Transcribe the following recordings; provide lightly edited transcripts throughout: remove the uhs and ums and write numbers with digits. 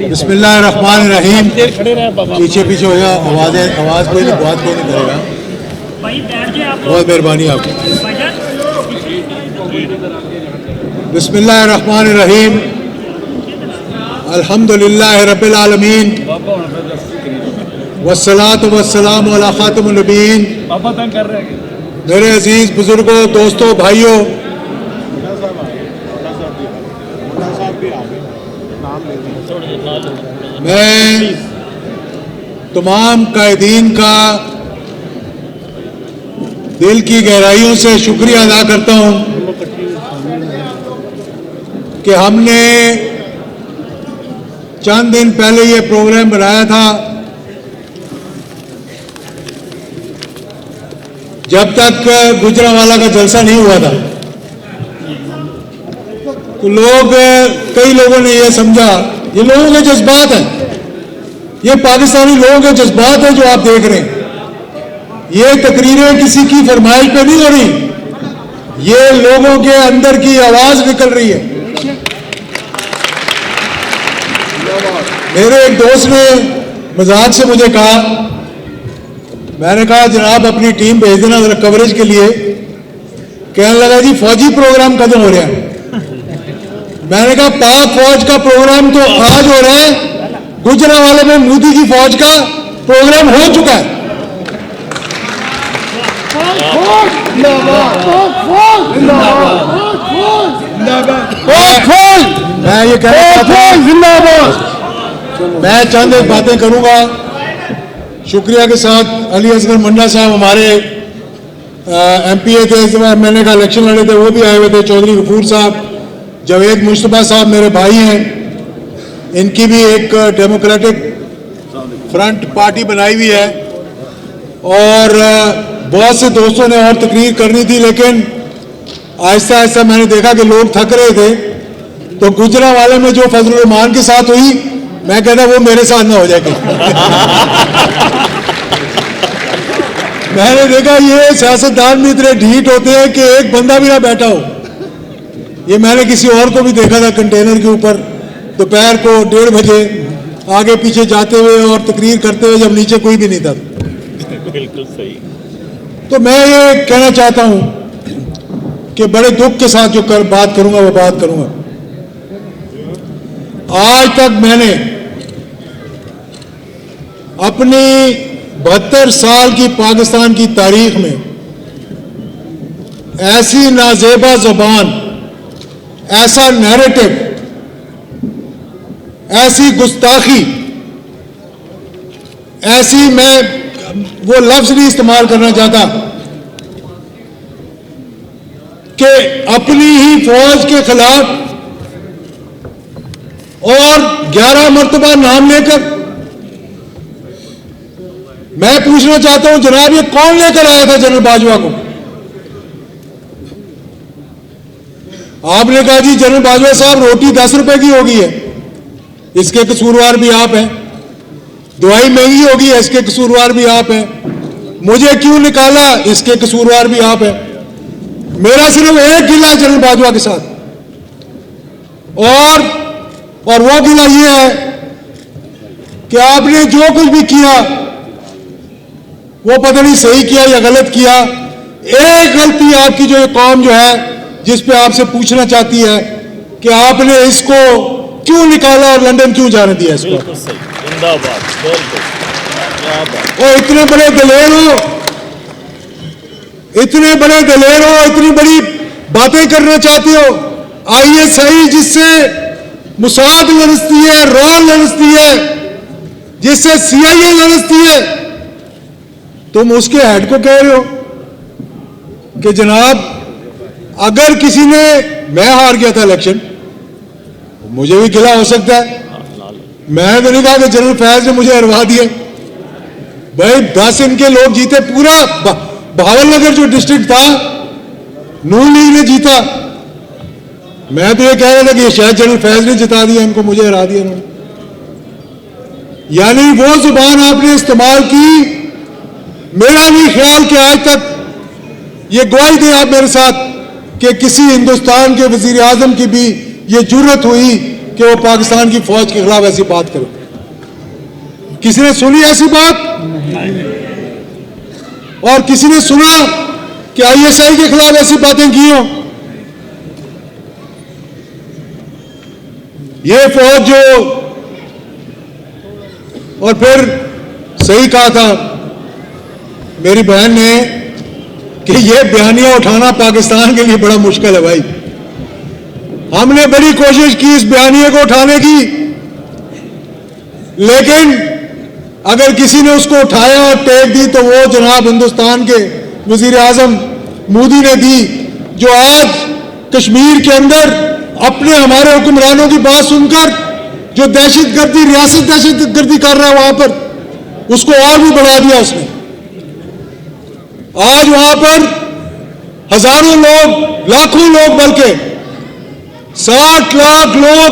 बिस्मिल्लाहिर्रहमानिर्रहीम। पीछे पीछे हो गया, आवाज़ कोई नहीं, बात कोई नहीं करेगा। बहुत मेहरबानी आपकी। बिस्मिल्लाहिर्रहमानिर्रहीम। अल्हम्दुलिल्लाहि रब्बिल आलमीन वस्सलातु वस्सलामु अला खातिमुन नबीयीन। मेरे अजीज बुजुर्गों, दोस्तों, भाइयों, मैं तमाम कायदीन का दिल की गहराइयों से शुक्रिया अदा करता हूं कि हमने चंद दिन पहले ये प्रोग्राम बनाया था। जब तक गुजरांवाला का जलसा नहीं हुआ था तो कई लोगों ने यह समझा ये लोगों के जज्बात हैं, ये पाकिस्तानी लोगों के जज्बात हैं जो आप देख रहे हैं। ये तकरीरें किसी की फरमाइश पे नहीं हो रही, ये लोगों के अंदर की आवाज निकल रही है। मेरे एक दोस्त ने मजाक से मुझे कहा, मैंने कहा जनाब अपनी टीम भेज देना जरा कवरेज के लिए। कहने लगा जी फौजी प्रोग्राम कब हो रहा है? मैंने कहा पाक फौज का प्रोग्राम तो आज हो रहा है, गुजरांवाला में मोदी की फौज का प्रोग्राम हो चुका है। मैं ये कहना चाहता हूं, मैं चंद एक बातें करूंगा। शुक्रिया के साथ अली असगर मंडा साहब हमारे एमपीए थे, इस समय एमएनए का इलेक्शन लड़े थे, वो भी आए हुए थे। चौधरी गफूर साहब, जावेद मुश्तबा साहब मेरे भाई हैं, इनकी भी एक डेमोक्रेटिक फ्रंट पार्टी बनाई हुई है। और बहुत से दोस्तों ने और तकरीर करनी थी, लेकिन आहिस्ता आहिस्ता मैंने देखा कि लोग थक रहे थे, तो गुजरांवाला में जो फजल रहमान के साथ हुई, मैं कहता वो मेरे साथ ना हो जाए कहीं। मैंने देखा ये सियासतदान भी इतने ढीठ होते हैं कि एक बंदा भी ना बैठा हो। ये मैंने किसी और को भी देखा था कंटेनर के ऊपर दोपहर को 1:30 बजे आगे पीछे जाते हुए और तकरीर करते हुए, जब नीचे कोई भी नहीं था। बिल्कुल सही। तो मैं ये कहना चाहता हूं कि बड़े दुख के साथ जो बात करूंगा वो बात करूंगा। आज तक मैंने अपनी 72 साल की पाकिस्तान की तारीख में ऐसी नाजेबा जबान, ऐसा नैरेटिव, ऐसी गुस्ताखी, ऐसी, मैं वो लफ्ज नहीं इस्तेमाल करना चाहता, कि अपनी ही फौज के खिलाफ और 11 मरतबा नाम लेकर, मैं पूछना चाहता हूं जनाब ये कौन लेकर आया था जनरल बाजवा को? आपने कहा जी जनरल बाजवा साहब रोटी 10 रुपए की होगी है, इसके कसूरवार भी आप हैं। दवाई महंगी होगी है, इसके कसूरवार भी आप हैं। मुझे क्यों निकाला, इसके कसूरवार भी आप हैं। मेरा सिर्फ एक गिला है जनरल बाजवा के साथ, और वो गिला ये है कि आपने जो कुछ भी किया वो पता नहीं सही किया या गलत किया। एक गलती आपकी जो कौम जो है जिस पे आपसे पूछना चाहती है कि आपने इसको क्यों निकाला और लंदन क्यों जाने दिया इसको। और इतने बड़े दलेर हो, इतने बड़े दलेर हो, इतनी बड़ी बातें करना चाहते हो। आइए सही, जिससे मुसाद लड़ती है, रॉल लड़ती है, जिससे सीआईए लड़ती है, तुम उसके हेड को कह रहे हो कि जनाब अगर किसी ने, मैं हार गया था इलेक्शन, मुझे भी गिला हो सकता है। मैंने तो नहीं कहा कि जनरल फैज ने मुझे हरवा दिया। भाई 10 इनके लोग जीते, पूरा बहावलनगर जो डिस्ट्रिक्ट था नून लीग ने जीता। मैं तो ये कह रहा था कि शायद जनरल फैज ने जिता दिया इनको, मुझे हरा दिया इन्होंने। यानी वो जुबान आपने इस्तेमाल की। मेरा भी ख्याल कि आज तक ये गवाही दें आप मेरे साथ कि किसी हिंदुस्तान के वजीर आजम की भी ये जुर्रत हुई कि वो पाकिस्तान की फौज के खिलाफ ऐसी बात करे। किसी ने सुनी ऐसी बात? और किसी ने सुना कि आईएसआई के खिलाफ ऐसी बातें की हो? ये फौज जो, और फिर सही कहा था मेरी बहन ने कि ये बयानियां उठाना पाकिस्तान के लिए बड़ा मुश्किल है भाई। हमने बड़ी कोशिश की इस बयानिए को उठाने की, लेकिन अगर किसी ने उसको उठाया और टेक दी तो वो जनाब हिंदुस्तान के वजीर आजम मोदी ने दी, जो आज कश्मीर के अंदर अपने हमारे हुक्मरानों की बात सुनकर जो दहशतगर्दी, रियासत दहशतगर्दी कर रहा है वहां पर, उसको और भी बढ़ा दिया उसने। आज वहां पर हजारों लोग, लाखों लोग, बल्कि 60 लाख लोग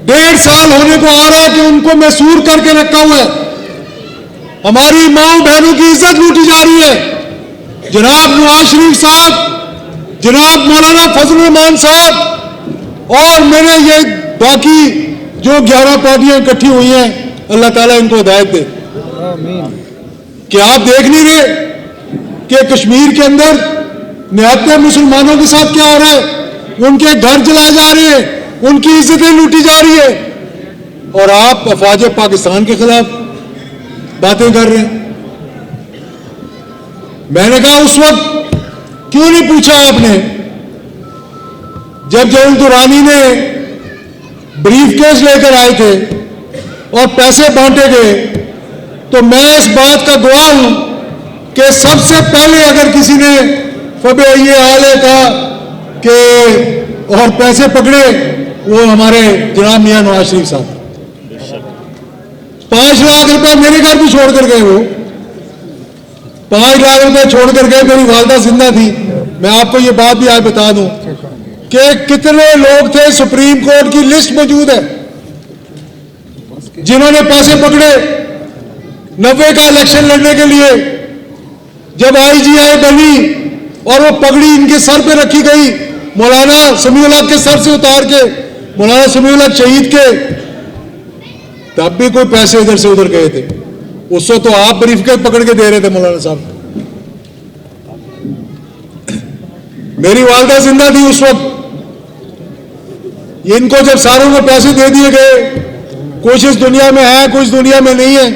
1.5 साल होने को आ रहा है कि उनको मैसूर करके रखा हुआ है। हमारी माओ बहनों की इज्जत लूटी जा रही है। जनाब नवाज शरीफ साहब, जनाब मौलाना फजल रहमान साहब और मेरे ये बाकी जो 11 पार्टियां इकट्ठी हुई हैं, अल्लाह ताला इनको हिदायत दे। कि आप देख नहीं रहे कि कश्मीर के अंदर निहत्ते मुसलमानों के साथ क्या हो रहा है? उनके घर जलाए जा रहे हैं, उनकी इज्जतें लूटी जा रही है, और आप अफवाज पाकिस्तान के खिलाफ बातें कर रहे हैं। मैंने कहा उस वक्त क्यों नहीं पूछा आपने, जब जलील दुरानी ने ब्रीफ केस लेकर आए थे और पैसे बांटे गए, तो मैं इस बात का गवाह हूं कि सबसे पहले अगर किसी ने फबे ये आले का कि और पैसे पकड़े, वो हमारे जनाब मियां नवाज शरीफ साहब। 5 लाख रुपए मेरे घर भी छोड़ कर गए। वो 5 लाख रुपए छोड़ कर गए। मेरी वालदा जिंदा थी। मैं आपको ये बात भी आज बता दूं कि कितने लोग थे, सुप्रीम कोर्ट की लिस्ट मौजूद है, जिन्होंने पैसे पकड़े 90 का इलेक्शन लड़ने के लिए। जब आईजीआई बनी और वो पगड़ी इनके सर पे रखी गई, मौलाना समीउल हक के सर से उतार के, मौलाना समीउल हक शहीद के, तब भी कोई पैसे इधर से उधर गए थे। उसको तो आप ब्रीफकेस पकड़ के दे रहे थे मौलाना साहब। मेरी वालदा जिंदा थी उस वक्त। इनको जब सारों को पैसे दे दिए गए, कुछ इस दुनिया में है, कुछ दुनिया में नहीं है।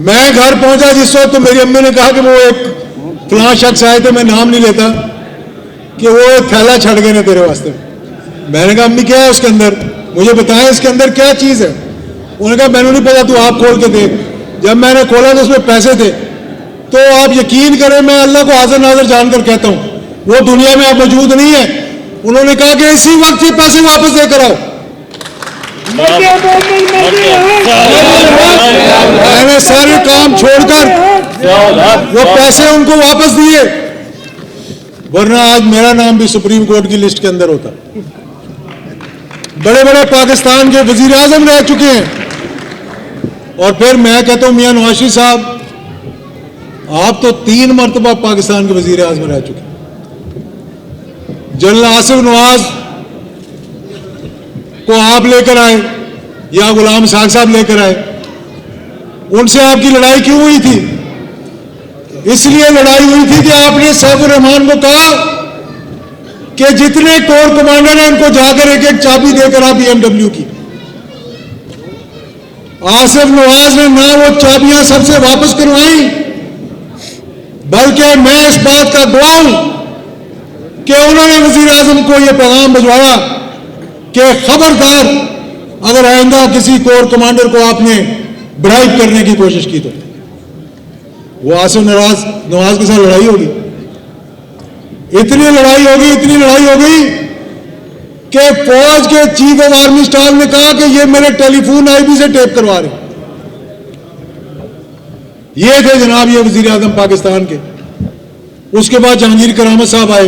मैं घर पहुंचा जिस वक्त, तो मेरी अम्मी ने कहा कि वो एक फलां शख्स आए थे, मैं नाम नहीं लेता, कि वो एक थैला छड़ गए ना तेरे वास्ते। मैंने कहा अम्मी क्या है उसके अंदर, मुझे बताएं इसके अंदर क्या चीज है। उन्होंने कहा मैंने नहीं पता, तू आप खोल के दे। जब मैंने खोला तो उसमें पैसे थे। तो आप यकीन करें, मैं अल्लाह को हाजिर नाजिर जानकर कहता हूं, वो दुनिया में आप मौजूद नहीं है। उन्होंने कहा कि इसी वक्त ये पैसे वापस देकर आओ। मैंने सारे काम छोड़कर वो पैसे उनको वापस दिए, वरना आज मेरा नाम भी सुप्रीम कोर्ट की लिस्ट के अंदर होता। बड़े बड़े पाकिस्तान के वजीर आजम रह चुके हैं। और फिर मैं कहता हूं मियां नवाज शरीफ साहब, आप तो 3 मरतबा पाकिस्तान के वजीर आजम रह चुके। जनरल आसिफ नवाज को आप लेकर आए या गुलाम साहब साहब लेकर आए, उनसे आपकी लड़ाई क्यों हुई थी? इसलिए लड़ाई हुई थी कि आपने सैफुर रहमान को कहा कि जितने कोर कमांडर हैं उनको जाकर एक एक चाबी देकर आप BMW की। आसिफ नवाज ने ना वो चाबियां सबसे वापस करवाई, बल्कि मैं इस बात का गवाह हूं कि उन्होंने वजीर आजम को यह पैगाम भिजवाया कि खबरदार, अगर आइंदा किसी कोर कमांडर को आपने ब्राइब करने की कोशिश की तो वो आसिफ नवाज के साथ लड़ाई होगी। इतनी लड़ाई हो गई कि फौज के चीफ ऑफ आर्मी स्टाफ ने कहा कि ये मेरे टेलीफोन आईपी से टेप करवा रहे। ये थे जनाब ये वजीर आजम पाकिस्तान के। उसके बाद जहांगीर करामत साहब आए।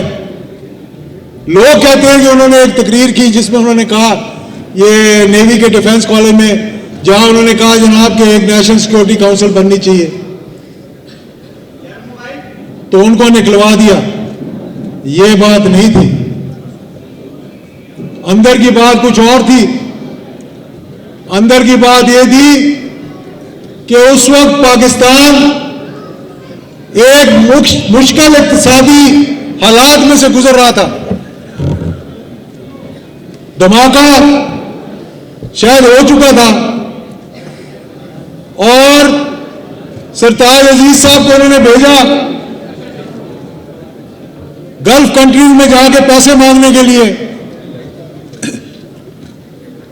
लोग कहते हैं कि उन्होंने एक तकरीर की जिसमें उन्होंने कहा, ये नेवी के डिफेंस कॉलेज में, जहां उन्होंने कहा जनाब कि एक नेशनल सिक्योरिटी काउंसिल बननी चाहिए, तो उनको निकलवा दिया। ये बात नहीं थी। अंदर की बात कुछ और थी। अंदर की बात यह थी कि उस वक्त पाकिस्तान एक मुश्किल इक्तिसादी हालात में से गुजर रहा था। धमाका शायद हो चुका था और सरताज अजीज साहब को उन्होंने भेजा गल्फ कंट्रीज में जाके पैसे मांगने के लिए।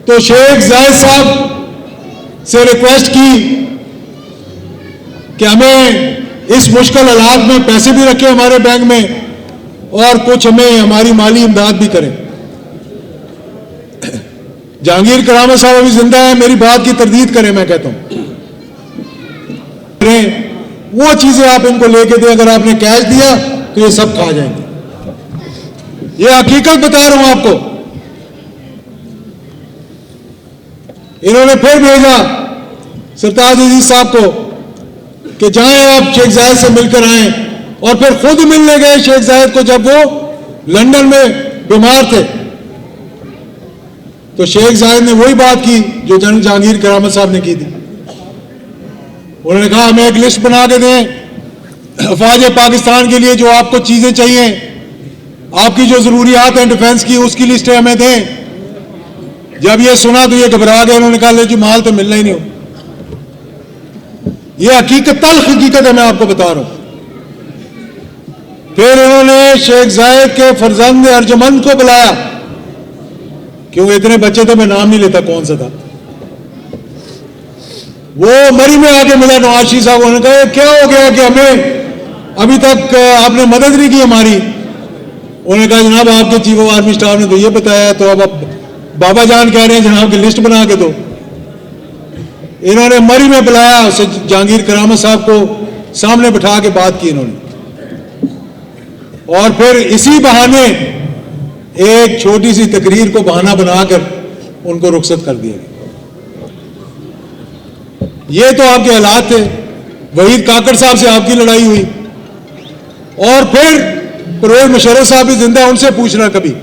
तो शेख जायद साहब से रिक्वेस्ट की कि हमें इस मुश्किल हालात में पैसे भी रखें हमारे बैंक में और कुछ हमें हमारी माली इमदाद भी करें। जहांगीर करामत साहब अभी जिंदा है, मेरी बात की तरदीद करें। मैं कहता हूं वो चीजें आप इनको लेके दें। अगर आपने कैश दिया तो ये सब खा जाएंगे। ये हकीकत बता रहा हूं आपको। इन्होंने फिर भेजा सरताज अजीज साहब को कि जाएं आप शेख जायद से मिलकर आए, और फिर खुद मिलने गए शेख जायद को जब वो लंदन में बीमार थे। तो शेख जायद ने वही बात की जो जनरल जहांगीर करामत साहब ने की थी। उन्होंने कहा हमें एक लिस्ट बना के दें अफवाज पाकिस्तान के लिए, जो आपको चीजें चाहिए, आपकी जो जरूरियात हैं डिफेंस की, उसकी लिस्टें हमें दें। जब ये सुना तो ये घबरा गए। उन्होंने कहा ले जी माल तो मिलना ही नहीं हो। ये हकीकत, तल्ख हकीकत है, मैं आपको बता रहा हूं। फिर उन्होंने शेख जायद के फरजंद अर्जुमंद को बुलाया। क्यों इतने बच्चे तो मैं नाम नहीं लेता कौन सा था। वो मरी में आके मिला नवाज शरीफ साहब। उन्होंने कहा क्या हो गया कि हमें अभी तक आपने मदद नहीं की हमारी। उन्होंने कहा जनाब आपके चीफ ऑफ आर्मी स्टाफ ने तो ये बताया, तो अब बाबा जान कह रहे हैं जनाब की लिस्ट बना के दो। इन्होंने मरी में बुलाया उसे, जहांगीर करामत साहब को सामने बिठा के बात की इन्होंने, और फिर इसी बहाने एक छोटी सी तकरीर को बहाना बनाकर उनको रुखसत कर दिया गया। ये तो आपके हालात थे। वहीद काकड़ साहब से आपकी लड़ाई हुई, और फिर परवेज मुशर्रफ साहब भी जिंदा, उनसे पूछना कभी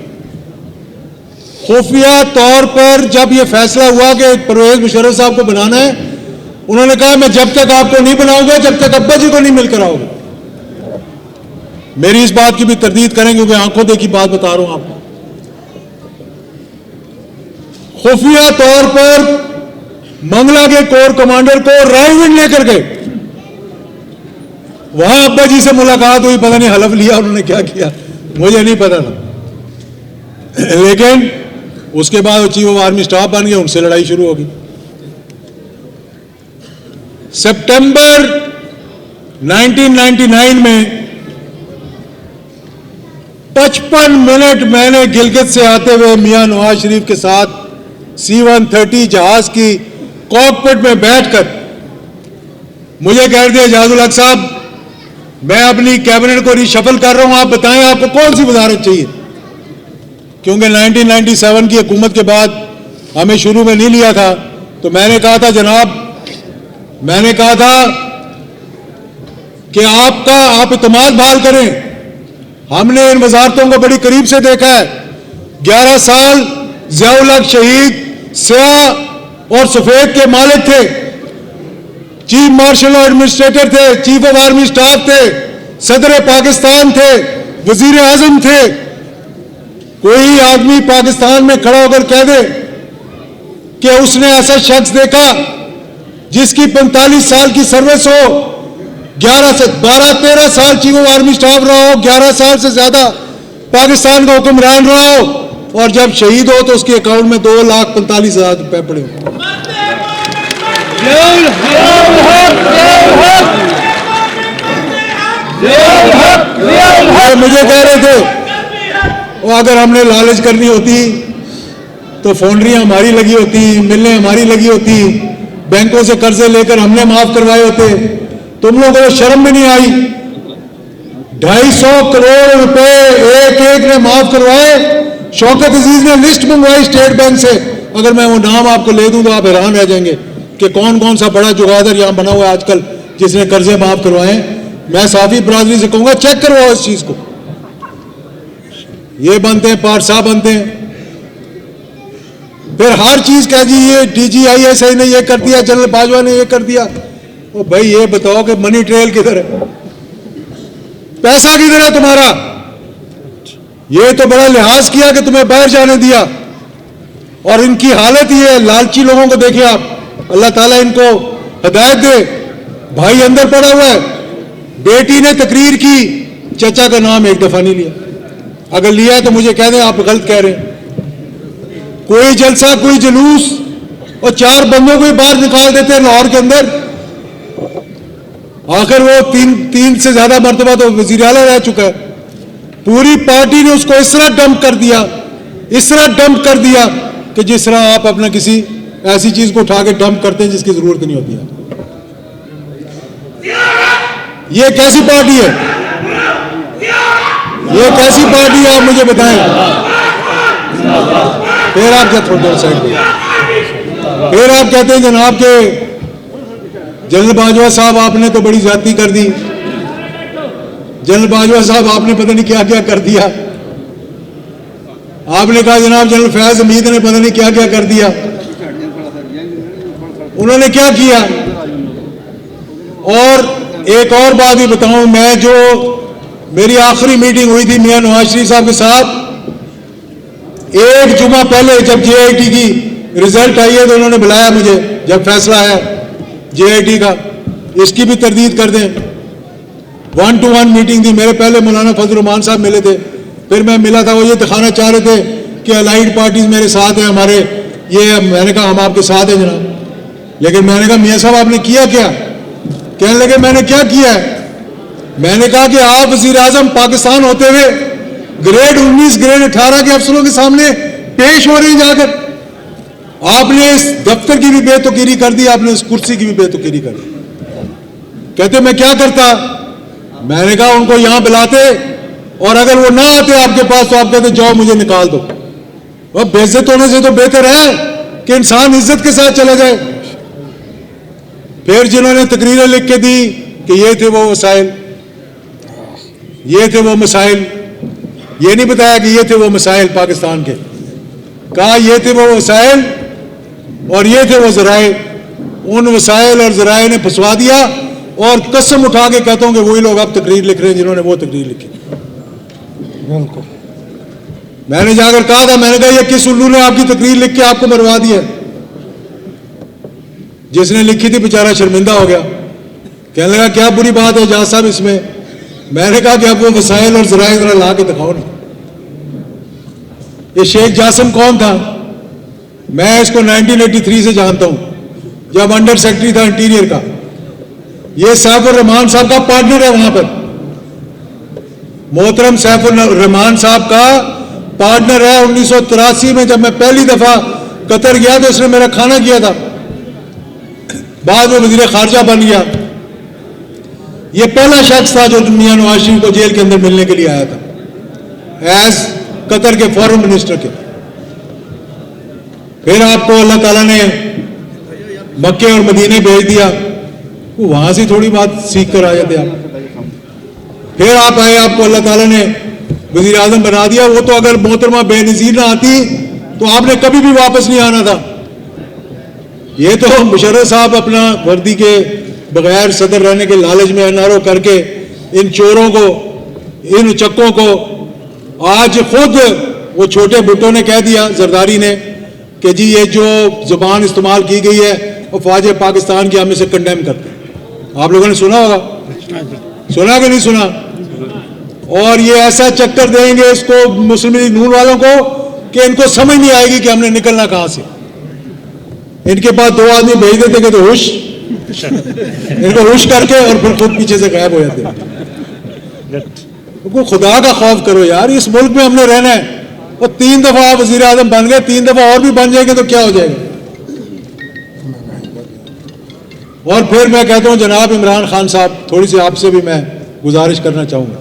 खुफिया तौर पर जब यह फैसला हुआ कि परवेज मुशर्रफ साहब को बनाना है, उन्होंने कहा मैं जब तक आपको नहीं बनाऊंगा जब तक अब्बा जी को नहीं मिलकर आओगे। मेरी इस बात की भी तरदीद करें क्योंकि आंखों देखी बात बता रहा हूं आपको। खुफिया तौर पर मंगला के कोर कमांडर को रायविंड लेकर गए। वहां अब्बा जी से मुलाकात हुई, पता नहीं हलफ लिया उन्होंने क्या किया मुझे नहीं पता था। लेकिन उसके बाद वो चीफ ऑफ आर्मी स्टाफ बन गए, उनसे लड़ाई शुरू होगी। सितंबर 1999 में 55 मिनट मैंने गिलगित से आते हुए मियां नवाज शरीफ के साथ C-130 जहाज की कॉकपिट में बैठकर मुझे कह दिया जाजुल हक साहब मैं अपनी कैबिनेट को रिशफल कर रहा हूं, आप बताएं आपको कौन सी वजारत चाहिए। क्योंकि 1997 की हुकूमत के बाद हमें शुरू में नहीं लिया था, तो मैंने कहा था जनाब, मैंने कहा था कि आप इत्मीनान बहाल करें। हमने इन वजारतों को बड़ी करीब से देखा है। 11 साल ज़ियाउल हक शहीद स्याह और सफेद के मालिक थे, चीफ मार्शल और एडमिनिस्ट्रेटर थे, चीफ ऑफ आर्मी स्टाफ थे, सदर पाकिस्तान थे, वजीर आजम थे। कोई आदमी पाकिस्तान में खड़ा होकर कह दे कि उसने ऐसा शख्स देखा जिसकी 45 साल की सर्विस हो, 11 से 12-13 साल चीफ ऑफ आर्मी स्टाफ रहा हो, 11 साल से ज्यादा पाकिस्तान का हुक्मरान रहा हो, और जब शहीद हो तो उसके अकाउंट में 2,45,000 रुपए पड़े हो। मुझे कह रहे थे वो अगर हमने लालच करनी होती तो फौंड्रियां हमारी लगी होती, मिलें हमारी लगी होती, बैंकों से कर्जे लेकर हमने माफ करवाए होते। तुम लोगों को शर्म भी नहीं आई। 250 करोड़ रुपए एक ने माफ करवाए। शौकत अजीज ने लिस्ट मंगवाई स्टेट बैंक से, अगर मैं वो नाम आपको ले दूं तो आप हैरान रह जाएंगे कि कौन कौन सा बड़ा जुगादर यहां बना हुआ है आजकल जिसने कर्जे माफ करवाए। मैं साफी बरादरी से कहूंगा चेक करवाओ इस चीज को। ये बनते हैं पाठ साहब बनते हैं, फिर हर चीज कह जी ये DGISI ने ये कर दिया, जनरल बाजवा ने ये कर दिया। ओ भाई ये बताओ कि मनी ट्रेल किधर है, पैसा किधर है तुम्हारा? ये तो बड़ा लिहाज किया कि तुम्हें बाहर जाने दिया, और इनकी हालत ये है। लालची लोगों को देखिए आप, अल्लाह ताला इनको हिदायत दे। भाई अंदर पड़ा हुआ है, बेटी ने तकरीर की, चचा का नाम एक दफा नहीं लिया। अगर लिया है तो मुझे कह दें आप गलत कह रहे हैं। कोई जलसा, कोई जुलूस, और 4 बंदों को ही बाहर निकाल देते हैं लाहौर के अंदर। आखिर वो तीन से ज्यादा मर्तबा तो वजीर आला रह चुका है। पूरी पार्टी ने उसको इस तरह डंप कर दिया, इस तरह डंप कर दिया कि जिस तरह आप अपना किसी ऐसी चीज को उठा के डंप करते हैं जिसकी जरूरत नहीं होती है। ये कैसी पार्टी है? ये कैसी पार्टी है, आप मुझे बताएं। फिर आप क्या थोड़ी देर साइड पे, फिर आप कहते हैं जनाब के जनरल बाजवा साहब आपने तो बड़ी ज्यादती कर दी। जनरल बाजवा साहब आपने पता नहीं क्या क्या कर दिया। आपने कहा जनाब जनरल फैज हमीद ने पता नहीं क्या क्या कर दिया। उन्होंने क्या किया? और एक और बात भी बताऊं, मैं जो मेरी आखिरी मीटिंग हुई थी मियां नवाज शरीफ साहब के साथ, एक जुमा पहले जब JIT की रिजल्ट आई है तो उन्होंने बुलाया मुझे, जब फैसला आया JIT का, इसकी भी तरदीद कर दें। 1-to-1 मीटिंग थी। मेरे पहले मौलाना फजल रहमान साहब मिले थे, फिर मैं मिला था। वो ये दिखाना चाह रहे थे कि अलाइड पार्टीज मेरे साथ हैं हमारे, ये मैंने कहा हम आपके साथ हैं जनाब। लेकिन मैंने कहा मियां साहब आपने किया क्या? कहने लगे मैंने क्या किया है? मैंने कहा कि आप वजीर आजम पाकिस्तान होते हुए ग्रेड 19 ग्रेड 18 के अफसरों के सामने पेश हो रहे हैं जाकर। आपने इस दफ्तर की भी बेतुकीरी कर दी, आपने इस कुर्सी की भी बेतुकीरी कर दी। कहते मैं क्या करता? मैंने कहा उनको यहां बुलाते, और अगर वो ना आते आपके पास तो आप कहते जाओ मुझे निकाल दो। वह बेइज्जत होने से तो बेहतर है कि इंसान इज्जत के साथ चला जाए। फिर जिन्होंने तकरीरें लिख के दी कि ये थे वो वसाइल, ये थे वो मसाइल, ये नहीं बताया कि ये थे वो मसाइल पाकिस्तान के। कहा ये थे वो वसाइल और ये थे वो जराए। उन वसाइल और जराए ने फंसवा दिया, और कसम उठा के कहता हूं कि वही लोग अब तकरीर लिख रहे हैं जिन्होंने वो तकरीर लिखी। मैंने जाकर कहा था, मैंने कहा ये किस उल्लू ने आपकी तकरीर लिख के आपको मरवा दिया? जिसने लिखी थी बेचारा शर्मिंदा हो गया, कहने लगा क्या बुरी बात है जहां साहब इसमें। मैंने कहा कि अब वो वसाइल और जराए जरा ला के दिखाओ ना। ये शेख जासिम कौन था? मैं इसको 1983 से जानता हूं, जब अंडर सेक्रेटरी था इंटीरियर का। ये सैफुर रहमान साहब का पार्टनर है वहां पर। मोहतरम सैफुर रहमान साहब का पार्टनर है। 1983 में जब मैं पहली दफा कतर गया तो इसने मेरा खाना किया था, बाद में वजीर खारजा बन गया। ये पहला शख्स था जो मियां नवाज शरीफ को जेल के अंदर मिलने के लिए आया था एज कतर के फॉरेन मिनिस्टर के। फिर आपको अल्लाह ताला ने मक्के और मदीने भेज दिया, वहां से थोड़ी बात सीख कर आ जाते आप। फिर आप आए, आपको अल्लाह ताला ने वजीर आजम बना दिया। वो तो अगर मोहतरमा बेनजीर ना आती तो आपने कभी भी वापस नहीं आना था। ये तो मुशर्रफ साहब अपना वर्दी के बगैर सदर रहने के लालच में एनआरओ करके इन चोरों को, इन उचक्कों को, आज खुद वो छोटे भुट्टो ने कह दिया, जरदारी ने, कि जी ये जो जुबान इस्तेमाल की गई है वो फौज पाकिस्तान की, हम इसे कंडेम करते हैं। आप लोगों ने सुना होगा, सुना कि नहीं सुना? और ये ऐसा चक्कर देंगे इसको मुस्लिम लीग नून वालों को कि इनको समझ नहीं आएगी कि हमने निकलना कहां से। इनके पास 2 आदमी भेज देते कि तो हुश, इनको हुश करके और फिर खुद पीछे से गायब हो जाते। तो खुदा का खौफ करो यार, इस मुल्क में हमने रहना है। और 3 दफा आप वजीर आजम बन गए, 3 दफा और भी बन जाएंगे तो क्या हो जाएगा? और फिर मैं कहता हूं जनाब इमरान खान साहब, थोड़ी सी आपसे भी मैं गुजारिश करना चाहूंगा,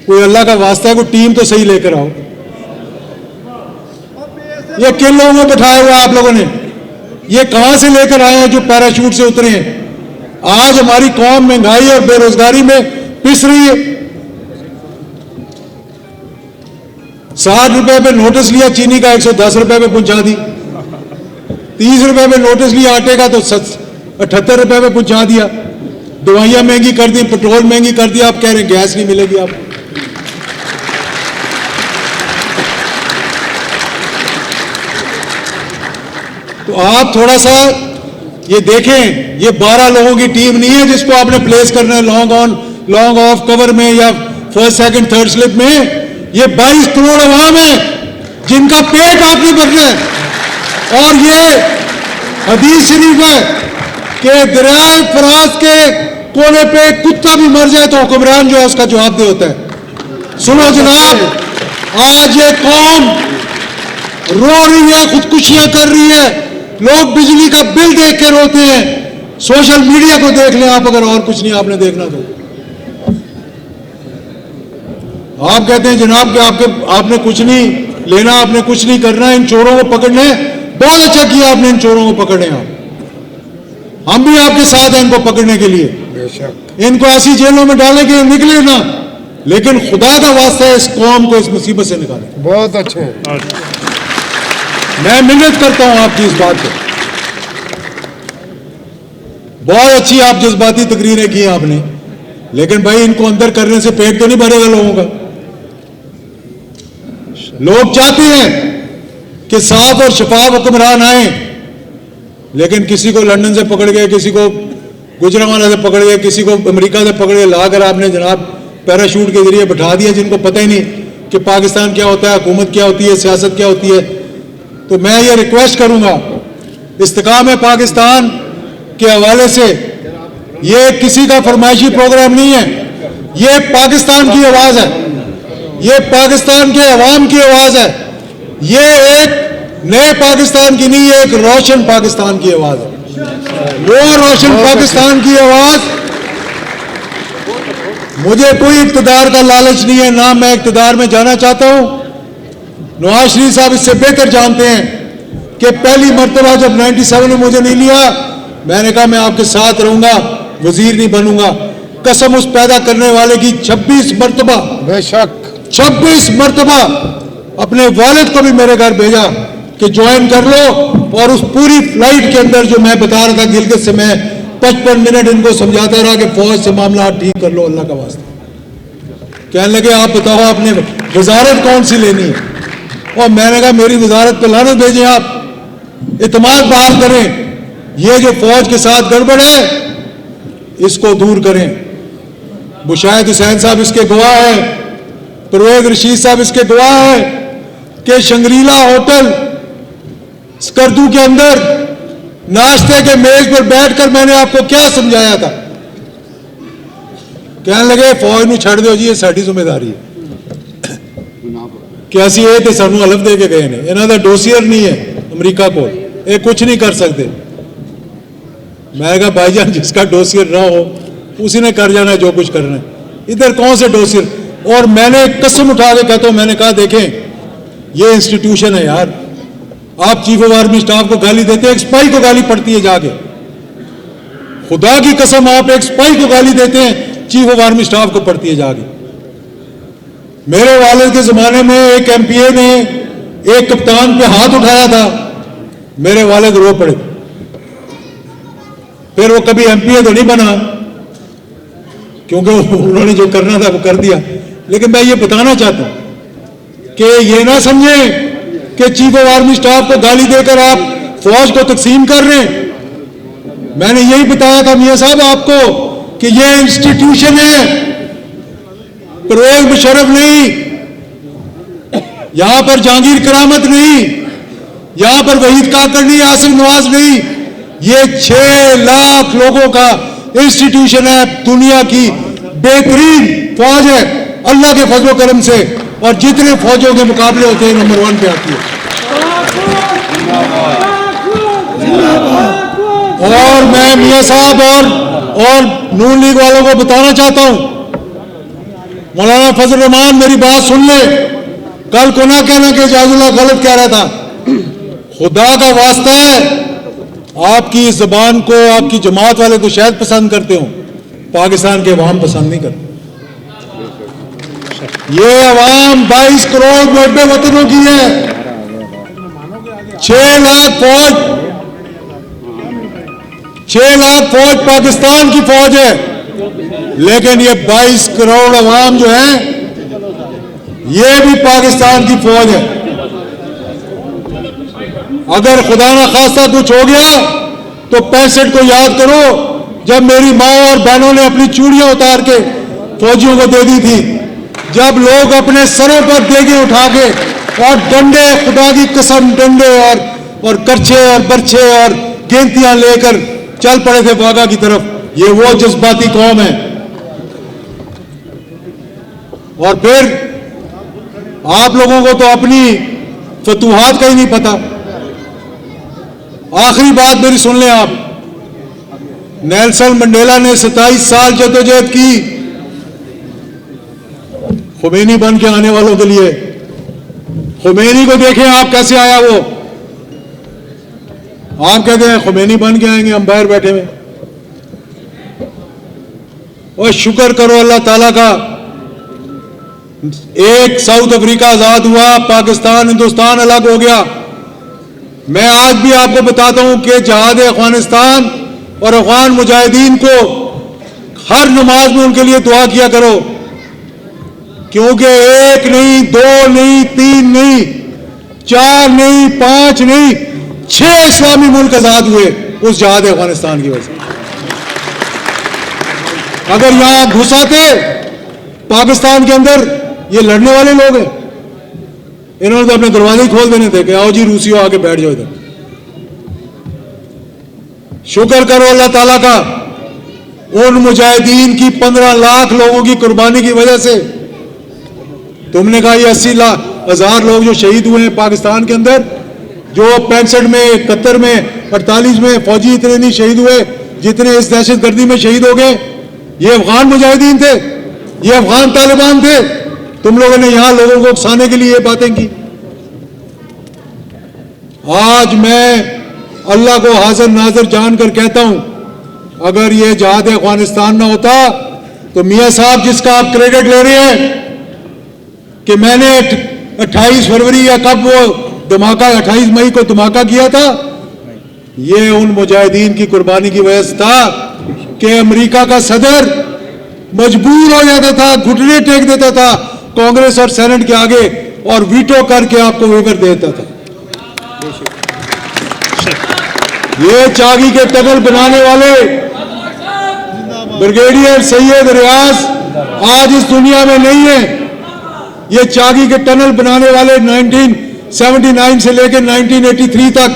कोई अल्लाह का वास्ता है कोई टीम तो सही लेकर आओ। ये किन लोगों को बैठाया हुआ आप लोगों ने? ये कहां से लेकर आए हैं जो पैराशूट से उतरे हैं? आज हमारी कौम महंगाई और बेरोजगारी में पिस रही है। ₹60 पे नोटिस लिया चीनी का, 110 रुपए पे पहुंचा दी। 30 रुपए पे नोटिस लिया आटे का, तो 78 रुपए पे पहुंचा दिया। दवाइयां महंगी कर दी, पेट्रोल महंगी कर दिया, आप कह रहे हैं गैस नहीं मिलेगी आपको। तो आप थोड़ा सा ये देखें, ये 12 लोगों की टीम नहीं है जिसको आपने प्लेस करना है long on long off cover में या फर्स्ट सेकंड थर्ड स्लिप में। ये 22 करोड़ अवाम है जिनका पेट आपने भरना है। और ये हदीस शरीफ है कि दरियाए फराज के कोने पे कुत्ता भी मर जाए तो हुक्मरान जो है उसका जवाबदेह होता है। सुनो जनाब, आज ये कौम रो रही है, खुदकुशियां कर रही है, लोग बिजली का बिल देख के रोते हैं। सोशल मीडिया को देख लें आप, अगर और कुछ नहीं आपने देखना तो। आप कहते हैं जनाब कि आपने कुछ नहीं लेना, आपने कुछ नहीं करना, इन चोरों को पकड़ने। बहुत अच्छा किया आपने इन चोरों को पकड़ने। हम भी आपके साथ हैं इनको पकड़ने के लिए। इनको ऐसी जेलों में डालने के लिए निकले ना, लेकिन खुदा का वास्ता है इस कौम को इस मुसीबत से निकालें। बहुत अच्छे हैं। मैं मिन्नत करता हूं आपकी इस बात पे। बहुत अच्छी आप जज्बाती तकरीरें की आपने, लेकिन भाई इनको अंदर करने से पेट तो नहीं भरेगा लोगों का। लोग चाहते हैं कि साफ और शफाफ हुक्मरान आए, लेकिन किसी को लंदन से पकड़ गए, किसी को गुजरांवाला से पकड़ गए, किसी को अमेरिका से पकड़ गए, लाकर आपने जनाब पैराशूट के जरिए बैठा दिया, जिनको पता ही नहीं कि पाकिस्तान क्या होता है, हुकूमत क्या होती है, सियासत क्या होती है। तो मैं ये रिक्वेस्ट करूंगा इस्तेकाम पाकिस्तान के हवाले से, ये किसी का फरमाइशी प्रोग्राम नहीं है, ये पाकिस्तान की आवाज है, ये पाकिस्तान के अवाम की आवाज है। ये एक नए पाकिस्तान की नहीं, ये एक रोशन पाकिस्तान की आवाज है। वो रोशन पाकिस्तान की आवाज, मुझे कोई इक्तदार का लालच नहीं है, ना मैं इक्तदार में जाना चाहता हूं। नवाज शरीफ साहब इससे बेहतर जानते हैं कि पहली मर्तबा जब 97 में मुझे नहीं लिया, मैंने कहा मैं आपके साथ रहूंगा, वजीर नहीं बनूंगा। कसम उस पैदा करने वाले की 26 मर्तबा, बेशक 26 मर्तबा अपने वालिद को भी मेरे घर भेजा कि ज्वाइन कर लो। और उस पूरी फ्लाइट के अंदर जो मैं बता रहा था गिलगित से, मैं 55 मिनट इनको समझाता रहा कि फौज से मामला ठीक कर लो अल्लाह का वास्ता। कहने लगे आप बताओ आपने वजारत कौन सी लेनी है। और मैंने कहा मेरी वजारत पे लानत भेजें आप, इत्मीनान बहाल करें, ये जो फौज के साथ गड़बड़ है इसको दूर करें। मुशाहिद हुसैन साहब इसके गवाह है, परवेज रशीद साहब इसके गवाह है कि शंग्रीला होटल स्कर्दू के अंदर नाश्ते के मेज पर बैठकर मैंने आपको क्या समझाया था। कहने लगे फौज ਨੂੰ ਛੱਡ ਦਿਓ जी, ये साड़ी जिम्मेदारी है। कि ਅਸੀਂ ਇਹ ਤੇ ਸਾਨੂੰ ਹਲਫ ਦੇ ਕੇ ਗਏ ਨੇ, ਇਹਨਾਂ ਦਾ ਡੋਸੀਅਰ नहीं है अमरीका को, ये कुछ नहीं कर सकते। मैं कहा भाईजान जिसका डोसियर ना हो उसी ने कर जाना जो कुछ करना है, इधर कौन से डोसियर। और मैंने कसम उठा के कहता हूं, मैंने कहा देखें ये इंस्टीट्यूशन है यार, आप चीफ ऑफ आर्मी स्टाफ को गाली देते हैं, एक स्पाई को गाली पड़ती है जाके। खुदा की कसम आप एक स्पाई को गाली देते हैं, चीफ ऑफ आर्मी स्टाफ को पड़ती है जाके। मेरे वालिद के जमाने में एक एमपीए ने एक कप्तान पे हाथ उठाया था, मेरे वालिद रो पड़े। फिर वो कभी एमपीए तो नहीं बना क्योंकि उन्होंने जो करना था वो कर दिया। लेकिन मैं ये बताना चाहता हूं कि ये ना समझे कि चीफ ऑफ आर्मी स्टाफ को गाली देकर आप फौज को तकसीम कर रहे हैं। मैंने यही बताया था मियां साहब आपको कि ये इंस्टीट्यूशन है, परवेज मुशर्रफ नहीं, यहां पर जहांगीर करामत नहीं, यहां पर वहीद काकड़ नहीं, आसिफ नवाज नहीं, ये 6 लाख लोगों का इंस्टीट्यूशन है। दुनिया की बेहतरीन फौज है अल्लाह के फजलो करम से, और जितने फौजों के मुकाबले होते हैं नंबर 1 पे आती है। और मैं मियां साहब और नून लीग वालों को बताना चाहता हूं, मौलाना फजल रहमान मेरी बात सुन ले, कल को ना कहना कि जाजुल्ला गलत कह रहा था। खुदा का वास्ता है, आपकी इस जबान को आपकी जमात वाले तो शायद पसंद करते हो, पाकिस्तान के अवाम पसंद नहीं करते। ये अवाम 22 करोड़ मुहब्बे वतनों की है। 6 लाख फौज पाकिस्तान की फौज है, लेकिन ये 22 करोड़ अवाम जो है ये भी पाकिस्तान की फौज है। अगर खुदा ना खास्ता कुछ हो गया तो 65 को याद करो, जब मेरी माँ और बहनों ने अपनी चूड़ियां उतार के फौजियों को दे दी थी, जब लोग अपने सरों पर देगे उठा के और डंडे, खुदा की कसम, डंडे और करछे और बरछे और गेंतियां लेकर चल पड़े थे वाघा की तरफ। ये वो जज्बाती कौम है। और फिर आप लोगों को तो अपनी फतूहात का ही नहीं पता। आखिरी बात मेरी सुन लें आप। नेल्सन मंडेला ने 27 साल जद्दोजहद की खुमैनी बन के आने वालों के लिए। खुमैनी को देखें आप कैसे आया वो। आप कहते हैं खुमैनी बन के आएंगे, हम बाहर बैठे हुए। और शुक्र करो अल्लाह ताला का, एक साउथ अफ्रीका आजाद हुआ, पाकिस्तान हिंदुस्तान अलग हो गया। मैं आज भी आपको बताता हूं कि जहाद अफगानिस्तान और अफगान मुजाहिदीन को हर नमाज में उनके लिए दुआ किया करो, क्योंकि 1 नहीं, 2 नहीं, 3 नहीं, 4 नहीं, 5 नहीं, 6 इस्लामी मुल्क आजाद हुए उस जहाद अफगानिस्तान की वजह से। अगर यहां घुस आते पाकिस्तान के अंदर, ये लड़ने वाले लोग हैं, इन्होंने तो अपने दरवाजे ही खोल देने थे कि आओ जी रूसियों आके बैठ जाओ इधर। शुक्र करो अल्लाह ताला का, उन मुजाहिदीन की 15 लाख लोगों की कुर्बानी की वजह से तुमने कहा ये 80,000 लोग जो शहीद हुए हैं पाकिस्तान के अंदर, जो 65 में, 71 में, 48 में फौजी इतने नहीं शहीद हुए जितने इस दहशतगर्दी में शहीद हो गए, ये अफगान मुजाहिदीन थे, ये अफगान तालिबान थे। तुम लोगों ने यहां लोगों को उकसाने के लिए ये बातें की। आज मैं अल्लाह को हाजिर नाजिर जानकर कहता हूं, अगर ये जहाद अफगानिस्तान ना होता तो मियां साहब जिसका आप क्रेडिट ले रहे हैं कि मैंने 28 फरवरी या कब वो धमाका 28 मई को धमाका किया था, ये उन मुजाहिदीन की कुर्बानी की वजह से था कि अमेरिका का सदर मजबूर हो जाता था, घुटने टेक देता था कांग्रेस और सेनेट के आगे और वीटो करके आपको वेवर देता था। ये चागी के टनल बनाने वाले ब्रिगेडियर सैयद रियाज आज इस दुनिया में नहीं है। ये चागी के टनल बनाने वाले 1979 से लेकर 1983 तक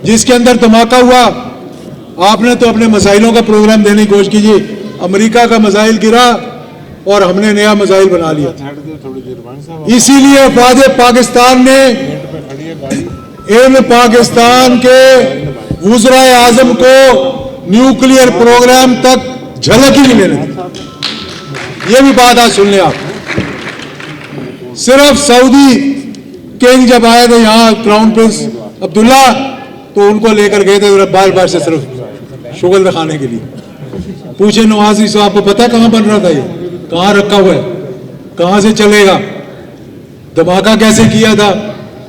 जिसके अंदर धमाका हुआ, आपने तो अपने मिसाइलों का प्रोग्राम देने की कोशिश कीजिए। अमेरिका का मिसाइल गिरा और हमने नया मिसाइल बना लिया। इसीलिए अफवाज पाकिस्तान ने इन पाकिस्तान के वज़ीर आज़म को न्यूक्लियर प्रोग्राम तक झलक ही नहीं लेने दी। ये भी बात आज सुन लें आप। सिर्फ सऊदी किंग जब आए थे यहाँ, क्राउन प्रिंस अब्दुल्ला, तो उनको लेकर गए थे बार बार से सिर्फ शुगल दिखाने के लिए। पूछे नवाज से, आपको पता कहां बन रहा था, ये कहां रखा हुआ है, कहां से चलेगा, धमाका कैसे किया था?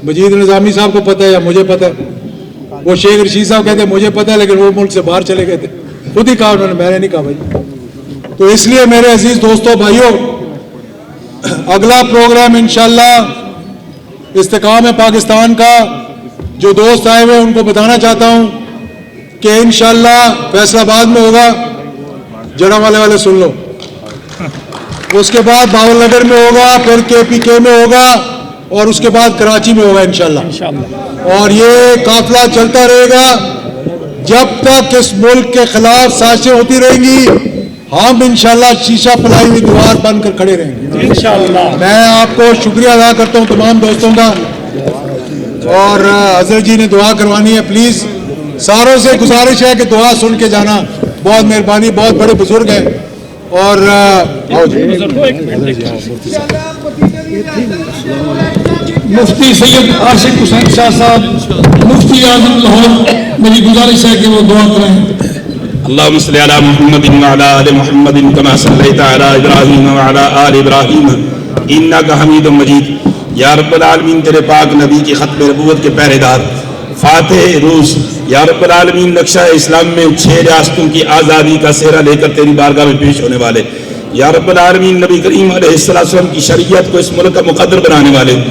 मजीद निजामी साहब को पता है या मुझे पता है? वो शेख रशीद साहब कहते मुझे पता है, लेकिन वो मुल्क से बाहर चले गए थे। खुद ही कहा उन्होंने, मैंने नहीं कहा भाई। तो इसलिए मेरे अजीज दोस्तों भाइयों, अगला प्रोग्राम इंशाल्लाह इस्तेकाम है पाकिस्तान का। जो दोस्त आए हुए उनको बताना चाहता हूं कि इंशाल्लाह फैसलाबाद में होगा, जड़ावाले वाले सुन लो, उसके बाद बावलनगर में होगा, फिर KPK में होगा और उसके बाद कराची में होगा इंशाल्लाह। और ये काफिला चलता रहेगा जब तक इस मुल्क के खिलाफ साजिशें होती रहेंगी। हम इंशाल्लाह शीशा फैलाई हुई दीवार बनकर खड़े रहेंगे इंशाल्लाह। मैं आपको शुक्रिया अदा करता हूं तमाम दोस्तों का, और हजरत जी ने दुआ करवानी है। प्लीज सारों से गुजारिश है कि दुआ सुन के जाना, बहुत मेहरबानी। बहुत बड़े बुजुर्ग हैं। और मुफ्ती सैयद आशिक हुसैन शाह साहब, मुफ्ती आजम लाहौर, मेरी गुजारिश है कि वो दुआ करें। अल्लाहुम्मा सल्लि अला मुहम्मदिन व अला आलि मुहम्मदिन कमा सल्लैता अला इब्राहीम व अला आलि इब्राहीम इन्नका हमीदुम मजीद। या रब्बल आलमीन, तेरे पाक नबी की खत्म नबूवत के पहरेदार फातिह रूस, या रब्बल आलमीन, नक्शा इस्लाम में 6 रियासतों की आज़ादी का सेहरा लेकर तेरी बारगाह में पेश होने वाले, या रब्बल आलमीन, नबी करीम अलैहिस्सलाम की शरीयत को इस मुल्क का मुकद्दर बनाने वाले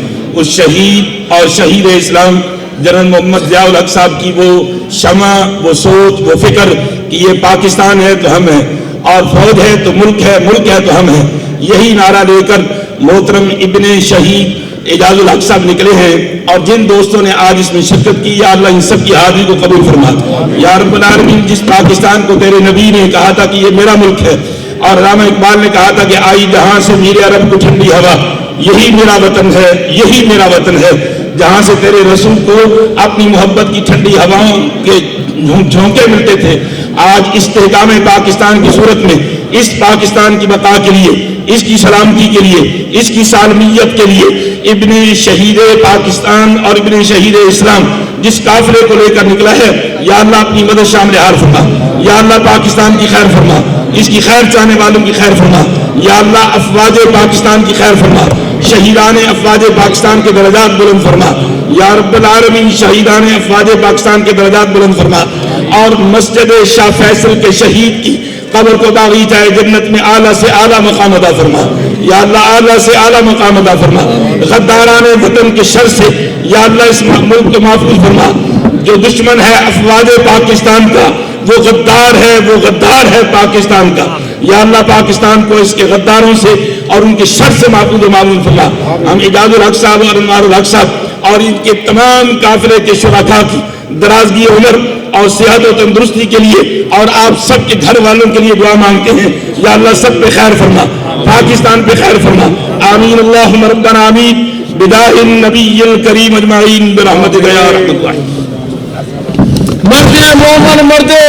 उस शहीद और शहीद इस्लाम जनरल मोहम्मद ज़ियाउल हक साहब की वो शमा, वो सोच, वो फिक्र कि ये पाकिस्तान है तो हम हैं और फौज है तो मुल्क है तो हम हैं, यही नारा लेकर मोहतरम इब्ने शहीद एजाजुल हक साहब निकले हैं। और जिन दोस्तों ने आज इसमें शिरकत की, या अल्लाह इन सब की हाजिरी को कबूल फरमा। या रब्बुल आलमीन, जिस पाकिस्तान को तेरे नबी ने कहा था कि ये मेरा मुल्क है, और रामा इकबाल ने कहा था कि आई जहां से मेरे अरब को ठंडी हवा, यही मेरा वतन है, यही मेरा वतन है, जहां से तेरे रसूल को अपनी मोहब्बत की ठंडी हवाओं के झोंके मिलते थे। आज इस्तेहकाम पाकिस्तान की सूरत में, इस पाकिस्तान की बका के लिए, इसकी सलामती के लिए, इसकी सालमियत के लिए इब्ने शहीद पाकिस्तान और इब्ने शहीद इस्लाम जिस काफिले को लेकर निकला है, या अल्लाह अपनी मदद शामिल हार फरमा। या अल्लाह पाकिस्तान की खैर फरमा, इसकी खैर चाहने वालों की खैर फरमा। या अल्लाह अफवाज पाकिस्तान की खैर फरमा, शहीदान अफवाज पाकिस्तान के दर्जात बुलंद फरमा। या रब्बुल आलमीन, शहीदान अफवाज पाकिस्तान के दर्जात बुलंद फरमा और मस्जिद शाह फैसल के शहीद की कब्र को बागीचा जन्नत में आला से आला मकाम अदा फरमा। या अल्लाह, आला से आला मकाम अदा फरमा। गद्दारान वतन के शर से या अल्लाह इस मुल्क को महफूज फरमा। जो दुश्मन है अफवाज पाकिस्तान का, वो गद्दार है पाकिस्तान का। या अल्लाह, पाकिस्तान को इसके गद्दारों से और उनके शर से महफूज मामूल फरमा। हम एजाजुल हक साहब और अनवारुल हक साहब और इनके तमाम काफिले के शुरका की दराजगी उम्र और सेहत और तंदुरुस्ती के लिए और आप सबके घर वालों के लिए दुआ मांगते हैं। या अल्लाह सब पे खैर फरमा, पाकिस्तान पे खैर फरमा। आमीन अल्लाहुम्मा रब्बना आमीन बिदाहिन नबिय्यिल करीम अजमाइन बिरहमतिका या रहमतुल्लाह। मर्दे मोमन मर्दे